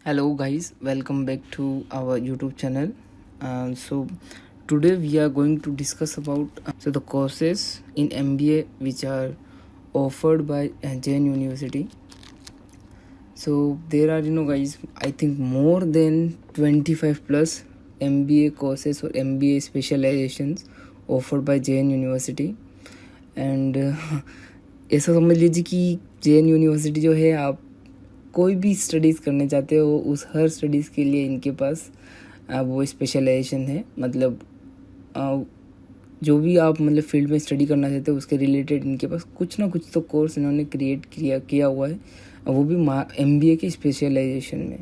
Hello guys, welcome back to our YouTube channel. So today we are going to discuss about the courses in MBA which are offered by Jain University. So there are guys, I think more than 25 plus MBA courses or MBA specializations offered by Jain University. And ऐसा समझ लीजिए कि JN university जो है, आप कोई भी studies करने चाहते हो उस हर स्टडीज़ के लिए इनके पास वो स्पेशलाइजेशन है। मतलब जो भी आप मतलब फील्ड में स्टडी करना चाहते हो उसके रिलेटेड इनके पास कुछ ना कुछ तो कोर्स इन्होंने क्रिएट किया हुआ है, वो भी MBA के स्पेशलाइजेशन में।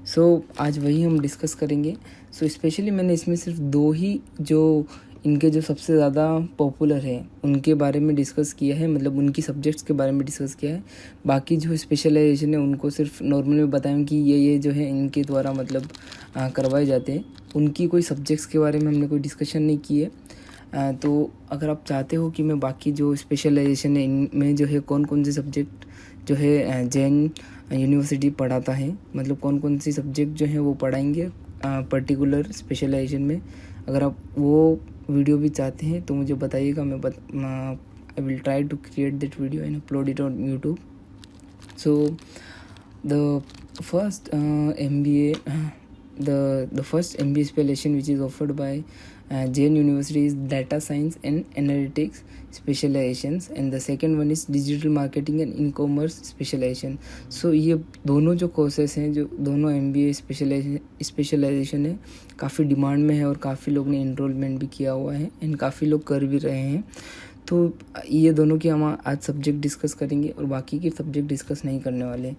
सो आज वही हम डिस्कस करेंगे। सो स्पेशली मैंने इसमें सिर्फ दो ही जो इनके जो सबसे ज़्यादा पॉपुलर हैं उनके बारे में डिस्कस किया है, मतलब उनकी सब्जेक्ट्स के बारे में डिस्कस किया है। बाकी जो स्पेशलाइजेशन है उनको सिर्फ नॉर्मल में बताएं कि ये जो है इनके द्वारा मतलब करवाए जाते हैं। उनकी कोई सब्जेक्ट्स के बारे में हमने कोई डिस्कशन नहीं की है। तो अगर आप चाहते हो कि मैं बाकी जो स्पेशलाइजेशन है इनमें जो है कौन कौन से सब्जेक्ट जो है जैन यूनिवर्सिटी पढ़ाता है, मतलब कौन कौन सी सब्जेक्ट जो है वो पढ़ाएंगे पर्टिकुलर स्पेशलाइजेशन में, अगर आप वो वीडियो भी चाहते हैं तो मुझे बताइएगा। I will try to create that video and upload it on YouTube. So the first MBA specialization which is offered by Jain University is data science and analytics specializations, and the second one is digital marketing and e-commerce specialization. So ये दोनों जो courses हैं, जो दोनों MBA specialisation है, काफ़ी demand में है और काफ़ी लोग ने इनरोलमेंट भी किया हुआ है एंड काफ़ी लोग कर भी रहे हैं। तो ये दोनों की हम आज सब्जेक्ट डिस्कस करेंगे और बाकी के सब्जेक्ट डिस्कस नहीं करने वाले।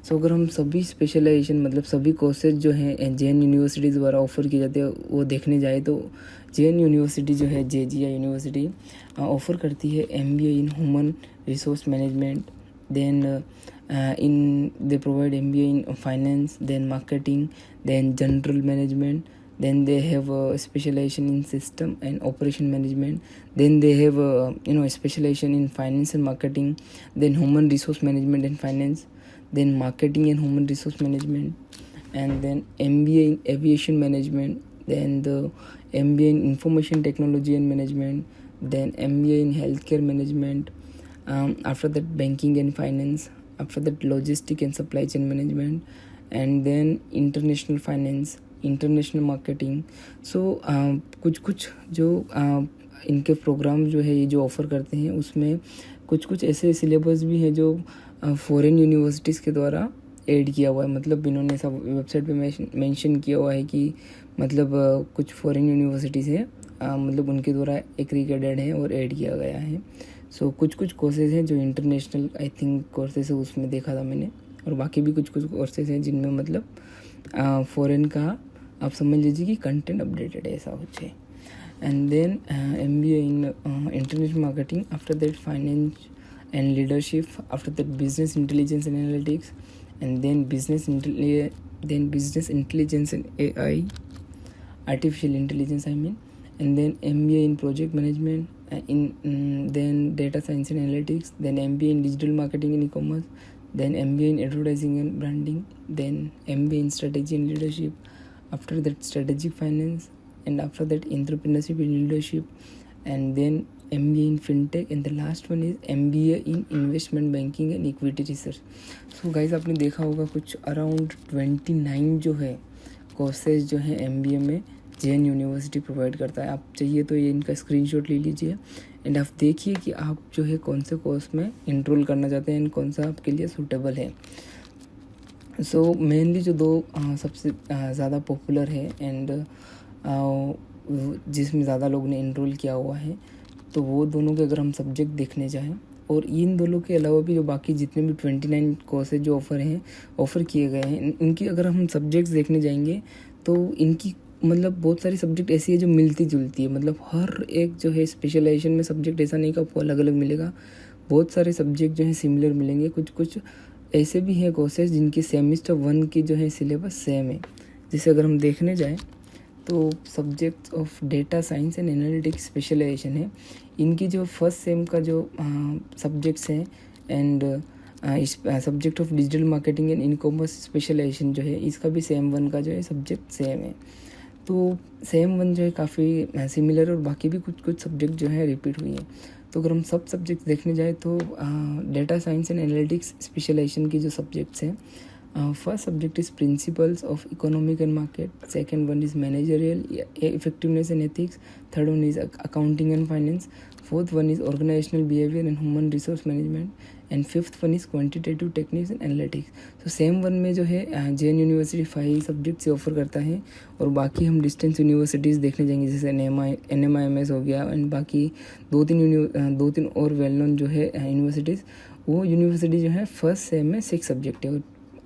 सो अगर हम सभी स्पेशलाइजेशन मतलब सभी कोर्सेज जो हैं जैन यूनिवर्सिटी द्वारा ऑफ़र किए जाते हैं वो देखने जाए तो जैन यूनिवर्सिटी जो है JGI यूनिवर्सिटी ऑफ़र करती है MBA in human resource management, then they provide MBA in finance, then marketing, then general management, then they have a specialization in system and operation management, then they have a specialization in finance and marketing, then human resource management and finance, then marketing and human resource management, and then MBA in aviation management, then the MBA in information technology and management, then MBA in healthcare management, after that banking and finance, after that logistic and supply chain management, and then international finance, international marketing. So कुछ कुछ जो इनके programme जो है ये जो offer करते हैं उसमें कुछ कुछ ऐसे सिलेबस भी हैं जो फॉरेन यूनिवर्सिटीज़ के द्वारा ऐड किया हुआ है। मतलब इन्होंने सब वेबसाइट पे मेंशन किया हुआ है कि मतलब कुछ फॉरेन यूनिवर्सिटीज़ हैं, मतलब उनके द्वारा एग्रीगेटेड हैं और ऐड किया गया है। सो कुछ कुछ कोर्सेज़ हैं जो इंटरनेशनल आई थिंक कोर्सेज है उसमें देखा था मैंने, और बाकी भी कुछ कुछ कोर्सेज हैं जिनमें मतलब फॉरेन का आप समझ लीजिए कि कंटेंट अपडेटेड है, ऐसा कुछ है। And then MBA in international marketing, after that finance and leadership, after that business intelligence and analytics, and then business intelligence and AI, artificial intelligence I mean, and then MBA in project management, then data science and analytics, then MBA in digital marketing and e-commerce, then MBA in advertising and branding, then MBA in strategy and leadership, after that strategic finance, and after that entrepreneurship and leadership, and then MBA in fintech, and the last one is MBA in investment banking and equity research. So guys, आपने देखा होगा कुछ around 29 जो है courses जो हैं MBA में Jain university provide करता है। आप चाहिए तो ये इनका स्क्रीनशॉट ले लीजिए एंड आप देखिए कि आप जो है कौन से कोर्स में इनरोल करना चाहते हैं एंड कौन सा आपके लिए सूटेबल है। सो मेनली जो दो सबसे ज़्यादा पॉपुलर है एंड जिसमें ज़्यादा लोगों ने इनरोल किया हुआ है, तो वो दोनों के अगर हम सब्जेक्ट देखने जाएँ, और इन दोनों के अलावा भी जो बाकी जितने भी 29 कोर्सेज जो ऑफ़र किए गए हैं, इनकी अगर हम सब्जेक्ट्स देखने जाएंगे तो इनकी मतलब बहुत सारी सब्जेक्ट ऐसी है जो मिलती जुलती है। मतलब हर एक जो है स्पेशलाइजेशन में सब्जेक्ट ऐसा नहीं कि आपको अलग अलग मिलेगा, बहुत सारे सब्जेक्ट जो हैं सिमिलर मिलेंगे। कुछ कुछ ऐसे भी हैं कोर्सेज जिनकी सेमेस्टर 1 की जो है सिलेबस सेम है। जैसे अगर हम देखने जाएँ तो subject of data science and analytics specialisation है, इनकी जो फर्स्ट सेम का जो सब्जेक्ट्स हैं एंड इस subject of digital marketing and e commerce specialisation जो है इसका भी सेम 1 का जो है सब्जेक्ट सेम है। तो सेम 1 जो है काफ़ी सिमिलर और बाकी भी कुछ सब्जेक्ट जो है रिपीट हुई है। तो अगर हम सब सब्जेक्ट देखने जाए तो data science and analytics specialisation की जो सब्जेक्ट्स हैं, first subject is principles of economic and market, second one is managerial effectiveness and ethics, third one is accounting and finance, fourth one is organisational behaviour and human resource management, and fifth one is quantitative techniques and analytics. तो same 1 में जो है JN university 5 subject से offer करता है, और बाकी हम डिस्टेंस यूनिवर्सिटीज़ देखने जाएंगे जैसे NMIMS हो गया, एंड बाकी 2-3 और वेल नोन जो है यूनिवर्सिटीज़, वो यूनिवर्सिटी जो है फर्स्ट सेम में 6 सब्जेक्ट है। और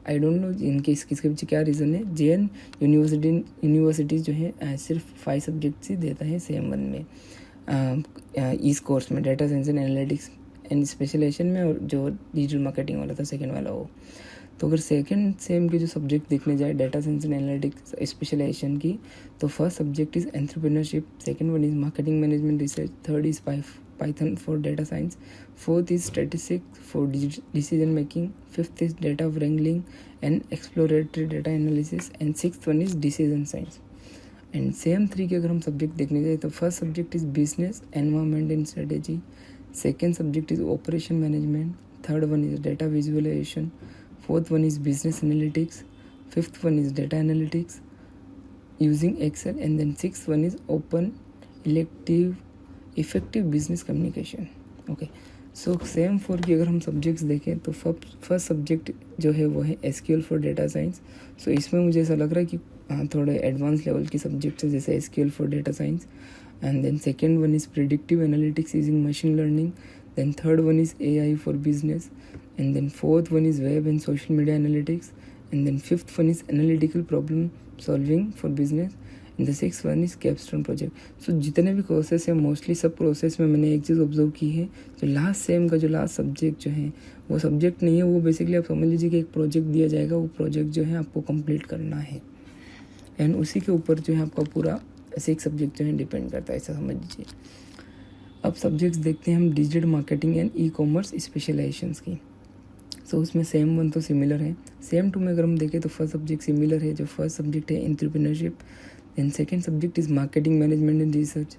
आई डोंट नो इनके इसके पीछे क्या रीज़न है। JN यूनिवर्सिटीज़ जो है सिर्फ 5 सब्जेक्ट्स ही देता है सेम 1 में इस कोर्स में, data science and analytics and specialisation में, और जो डिजिटल मार्केटिंग वाला था सेकेंड वाला वो। तो अगर सेकेंड सेम के जो सब्जेक्ट देखने जाए data science and analytics specialisation की, तो first subject is entrepreneurship, second one is marketing management research, third is Python for data science, fourth is statistics for decision making, fifth is data wrangling and exploratory data analysis, and sixth one is decision science. And same 3 के अगर हम subject देखने जाए तो first subject is business environment and strategy, second subject is operation management, third one is data visualisation, fourth one is business analytics, fifth one is data analytics using Excel, and then sixth one is open effective business communication. Okay, so same 4 की अगर हम subjects देखें तो first subject जो है वो है SQL for data science. सो इसमें मुझे ऐसा लग रहा है कि थोड़े एडवांस लेवल की सब्जेक्ट्स है जैसे SQL for data science, and then second one is predictive analytics using machine learning, then third one is AI for business, and then fourth one is web and social media analytics, and then fifth one is analytical problem solving for business, and the six one is capstone project. So जितने भी process हैं mostly सब process में मैंने एक चीज़ observe की है, जो लास्ट सेम का जो लास्ट सब्जेक्ट जो है वो सब्जेक्ट नहीं है, वो बेसिकली आप समझ लीजिए कि एक प्रोजेक्ट दिया जाएगा, वो प्रोजेक्ट जो है आपको कंप्लीट करना है, एंड उसी के ऊपर जो है आपका पूरा 6 सब्जेक्ट जो है डिपेंड करता है, ऐसा समझ लीजिए। अब सब्जेक्ट्स देखते हैं हम digital marketing and e commerce specialisations की। सो उसमें सेम 1 तो सिमिलर है, सेम 2 में अगर हम देखें तो फर्स्ट सब्जेक्ट सिमिलर है, जो फर्स्ट सब्जेक्ट है entrepreneurship, then second subject is marketing management and research,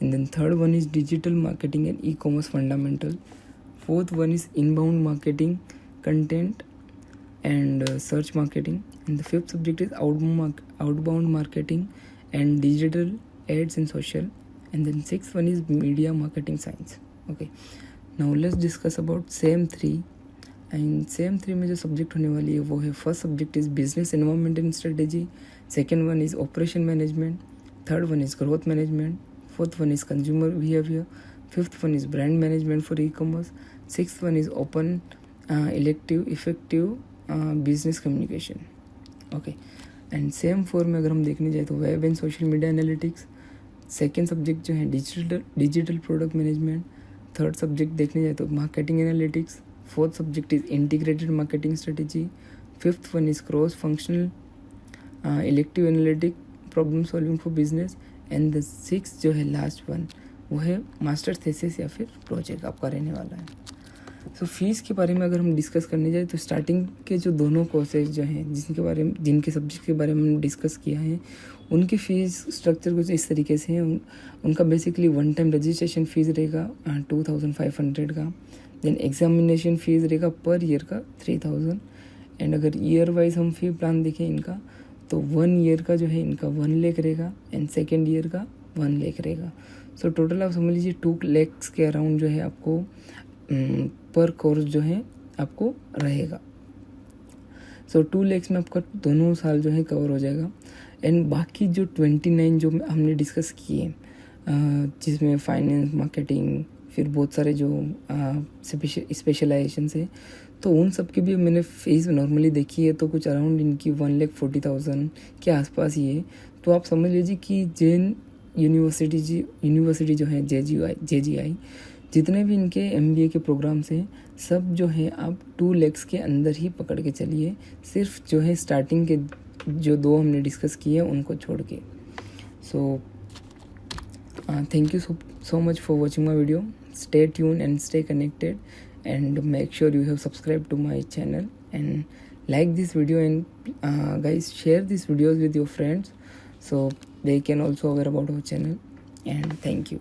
and then third one is digital marketing and e-commerce fundamental, fourth one is inbound marketing, content and search marketing, and the fifth subject is outbound marketing and digital ads and social, and then sixth one is media marketing science. Okay, now let's discuss about same 3, and same 3 में जो subject होने वाली है वो है first subject is business environment and strategy, second one is operation management, third one is growth management, fourth one is consumer behaviour, fifth one is brand management for e commerce, sixth one is open elective effective business communication. Okay, and same 4 में अगर हम देखने जाए तो web and social media analytics, second subject जो है digital product management, third subject देखने जाए तो marketing analytics, fourth subject is integrated marketing strategy, fifth one is cross functional elective analytic problem solving for business, and the sixth जो है last one वो है master thesis या फिर project आपका रहने वाला है। सो फीस के बारे में अगर हम डिस्कस करने जाए तो स्टार्टिंग के जो दोनों कोर्सेज जो हैं जिनके सब्जेक्ट के बारे में हमने डिस्कस किया है उनकी फ़ीस स्ट्रक्चर कुछ इस तरीके से है। उनका बेसिकली 1 टाइम रजिस्ट्रेशन फ़ीस रहेगा 2500 का, देन एग्जामिनेशन फ़ीस रहेगा पर ईयर का 3000, एंड अगर ईयर वाइज हम फी प्लान देखें इनका तो 1 ईयर का जो है इनका 1 लाख रहेगा, एंड सेकेंड ईयर का 1 लाख रहेगा। सो टोटल आप समझ लीजिए 2 लाख के अराउंड जो है आपको पर कोर्स जो है आपको रहेगा। सो 2 लाख में आपका दोनों साल जो है कवर हो जाएगा, एंड बाकी जो 29 जो हमने डिस्कस किए जिसमें फाइनेंस मार्केटिंग फिर बहुत सारे जो स्पेशलाइजेशन है तो उन सब की भी मैंने फीस नॉर्मली देखी है तो कुछ अराउंड इनकी 1,40,000 के आसपास ही है। तो आप समझ लीजिए कि जैन यूनिवर्सिटी जो है JGI जितने भी इनके MBA के प्रोग्राम्स हैं सब जो है आप 2 लाख के अंदर ही पकड़ के चलिए, सिर्फ जो है स्टार्टिंग के जो 2 हमने डिस्कस किए उनको छोड़ के। So thank you so much for watching my video. Stay tuned and stay connected, and make sure you have subscribed to my channel and like this video, and guys, share these videos with your friends so they can also aware about our channel. And thank you.